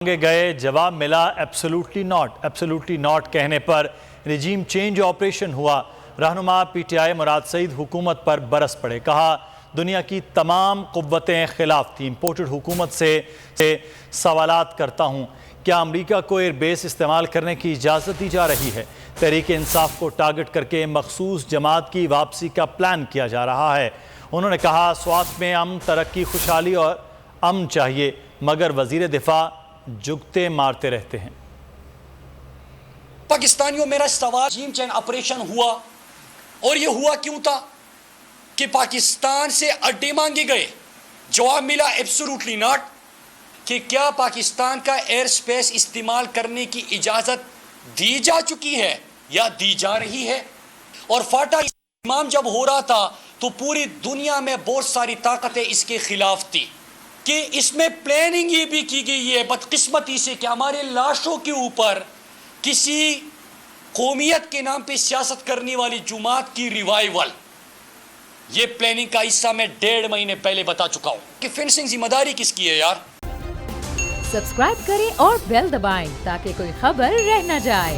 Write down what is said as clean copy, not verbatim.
گئے جواب ملا ایبسولوٹلی ناٹ کہنے پر رجیم چینج آپریشن ہوا۔ رہنما پی ٹی آئی مراد سعید حکومت پر برس پڑے، کہا دنیا کی تمام قوتیں خلاف تھیں۔ امپورٹڈ حکومت سے سوالات کرتا ہوں، کیا امریکہ کو ایئر بیس استعمال کرنے کی اجازت دی جا رہی ہے؟ تحریک انصاف کو ٹارگٹ کر کے مخصوص جماعت کی واپسی کا پلان کیا جا رہا ہے۔ انہوں نے کہا سوات میں امن، ترقی، خوشحالی اور امن چاہیے، مگر وزیر دفاع جگتے مارتے رہتے ہیں۔ پاکستانیوں میرا سوال رجیم چینج آپریشن ہوا اور یہ ہوا کیوں تھا کہ پاکستان سے اڈے مانگے گئے، جواب ملا ایبسولوٹلی ناٹ کہ کیا پاکستان کا ایئر سپیس استعمال کرنے کی اجازت دی جا چکی ہے یا دی جا رہی ہے؟ اور فاٹا امام جب ہو رہا تھا تو پوری دنیا میں بہت ساری طاقتیں اس کے خلاف تھی کہ اس میں پلاننگ یہ بھی کی گئی ہے بدقسمتی سے کہ ہمارے لاشوں کے اوپر کسی قومیت کے نام پہ سیاست کرنے والی جماعت کی ریوائیول، یہ پلاننگ کا حصہ میں 1.5 مہینے پہلے بتا چکا ہوں کہ فینسنگ ذمہ داری کس کی ہے یار۔ سبسکرائب کریں اور بیل دبائیں تاکہ کوئی خبر رہ نہ جائے۔